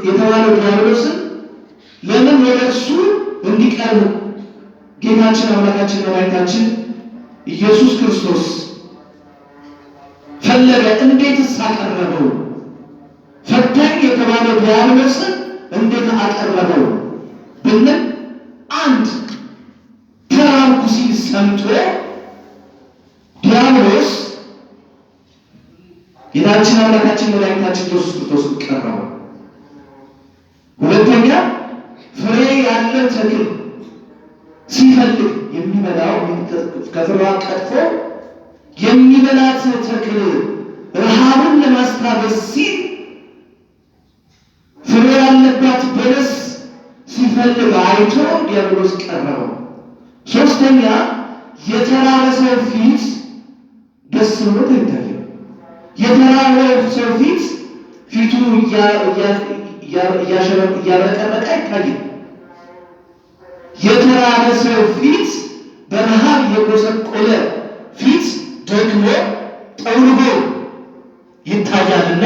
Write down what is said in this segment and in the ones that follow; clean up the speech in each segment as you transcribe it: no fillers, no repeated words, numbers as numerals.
የተባለው ዲያብሎስን ለምን ወደሱ እንዲቀርብ ጌታችን አምላካችን መድኃኒታችን ኢየሱስ ክርስቶስ ፈለገ? እንዴትስ አቀረበው? ፈታኝ የተባለው ዲያብሎስን እንዴት አቀረበው ብንል አንድ ተራብኩ ሲል ሰምቶ ዲያብሎስ ጌታችን አምላካችን መድኃኒታችን ኢየሱስ ክርስቶስን ቀረበው። ሁለተኛ ፍሬ ያለ ተክል ሲፈልግ የሚበላው ከፍሬዋ ቀጥፎ የሚበላት ተክል ረሃቡን ለማስታገስ ሲል ፍሬ ያለባት በለስ ሲፈልግ አይቶ ዲያብሎስ ቀረበው። ሶስተኛ የተራበ ሰው ፊት ደስ ብሎት አይታይም። የተራበ ሰው ፊቱ እያበረቀረቀ አይታይም። የተራበ ሰው ፊት በረሃብ የጎሰቆለ ፊት ደግሞ ጠውልጎ ይታያልና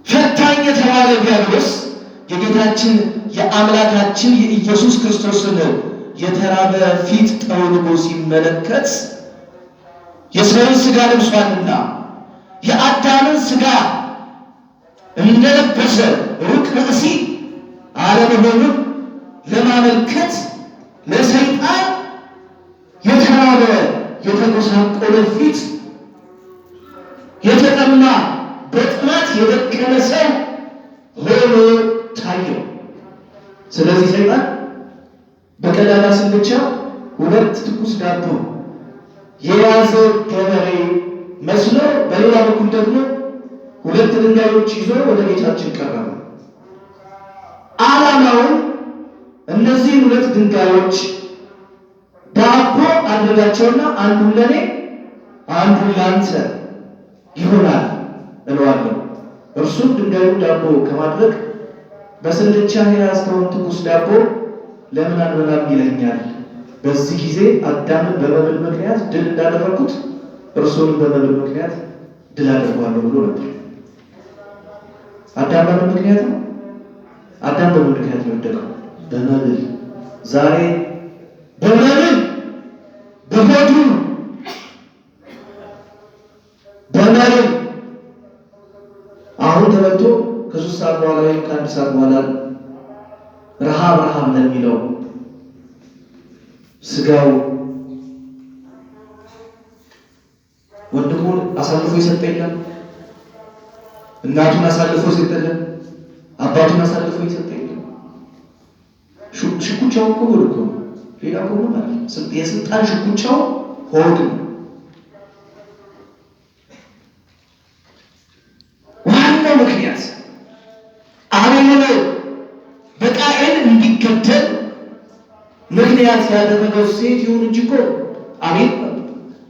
ፈታኝ የተባለ ዲያብሎስ የጌታችን የአምላካችን የኢየሱስ ክርስቶስን የተራበ ፊት ጠውልጎ ሲመለከት የሰውን ሥጋ ለብሷልና የአዳምን ሥጋ እንደለበሰ ሩቅ ብእሲ አለመሆኑን ለማመልከት ለሰይጣን የተራበ የተጎሳቆለ ፊት የተጠማ በጥማት የደከመ ሰው ሆኖ ታየው። ስለዚህ ሰይጣን በቀዳዳ ስንብቻ ሁለት ትኩስ ዳቦ የያዘ ገበሬ መስሎ በሌላ በኩል ደግሞ ሁለት ድንጋዮች ይዞ ወደ ጌታችን ቀረበ። ዓላማውን እነዚህ ሁለት ድንጋዮች ዳቦ አድርጋቸውና አንዱን ለኔ አንዱን ላንተ ይሆናል እለዋለሁ። እርሱም ድንጋዩን ዳቦ ከማድረግ በስልቻ የያዝከውን ትኩስ ዳቦ ለምን አንበላም ይለኛል። በዚህ ጊዜ አዳምን በመብል ምክንያት ድል እንዳደረኩት እርሱንም በመብል ምክንያት ድል አደርገዋለሁ ብሎ ነበር። አዳም በምን ምክንያት ነው? አዳም በምን ምክንያት ነው የወደቀው? በመብል። ዛሬ በመብል በሆዱ በመብል አሁን ተበልቶ ከ3 ሰዓት በኋላ ወይም ከ1 ሰዓት በኋላ ረሃብ ለሚለው ስጋው ወንድሙን አሳልፎ የሰጠ የለም። እናቱን አሳልፎ የሰጠ የለም። አባቱን አሳልፎ የሰጠ የለም። ሽኩቻው እኮ ሆድ እኮ ነው። ሌላ እኮ ነው ማለት የስልጣን ሽኩቻው ሆድ ነው። ዋናው ምክንያት አቤል በቃኤል እንዲገደል ምክንያት ያደረገው ሴት ይሁን እንጂ እኮ አቤል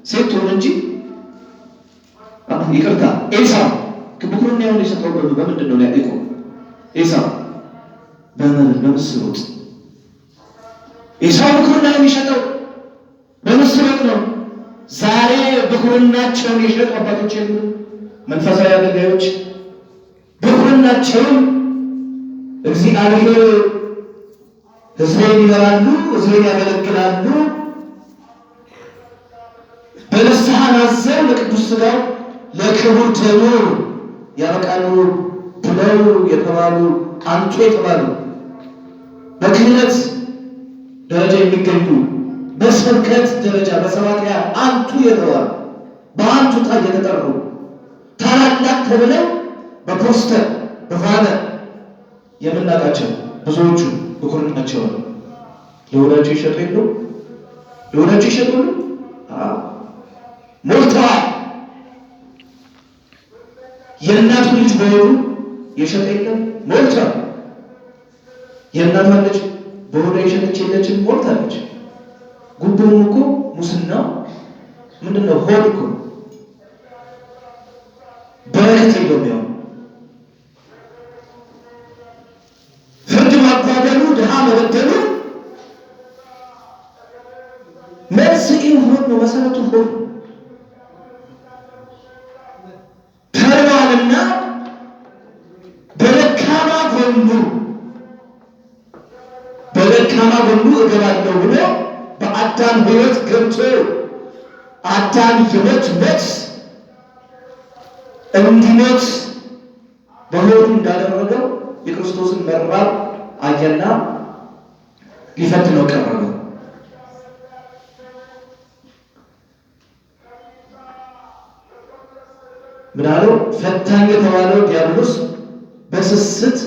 ሴት ይሁን እንጂ ይቅርታ ኤሳው ብኩርና የሆነ የሰጠው በምንድን ነው ያዕቆብ? ኤሳው በምስር ወጥ። ኤሳው ብኩርና የሚሸጠው በምስር ወጥ ነው። ዛሬ ብኩርናቸውን የሸጡ አባቶች የሉ? መንፈሳዊ አገልጋዮች ብኩርናቸውን እግዚአብሔር ሕዝቤን ይመራሉ፣ ሕዝቤን ያገለግላሉ፣ በንስሐ ናዘው ለቅዱስ ሥጋው ለክቡር ደሙ ያበቃሉ ብለው የተባሉ አንቱ የተባሉ በክህነት ደረጃ የሚገኙ በስብከት ደረጃ በሰባክያ አንቱ የተባሉ በአንቱታ የተጠሩ ታላላቅ ተብለው በፖስተር በባነር የምናውቃቸው ብዙዎቹ ብኩርናቸው ለወዳቸው ይሸጡ የሉ? ለወዳቸው ይሸጡ የሉ? ሞልተዋል። የእናቱ ልጅ በሆኑ የሸጠ የለም? ሞልቷል። የእናቷ ልጅ በሆዷ የሸጠች የለችም? ሞልታለች። ጉቦም እኮ ሙስናው ምንድነው? ሆድ እኮ በረከት የለውም። ያው ፍርድ ማጓደሉ፣ ድሃ መበደሉ መንስኤው ሆድ ነው። መሰረቱ ሆድ ተርባልና ጎኑ እገባለሁ ብሎ በአዳም ሕይወት ገብቶ አዳም የሞት ሞት እንዲሞት በሆዱ እንዳደረገው የክርስቶስን መራብ አየና ሊፈትነው ቀረበ። ምን አለው? ፈታኝ የተባለው ዲያብሎስ በስስት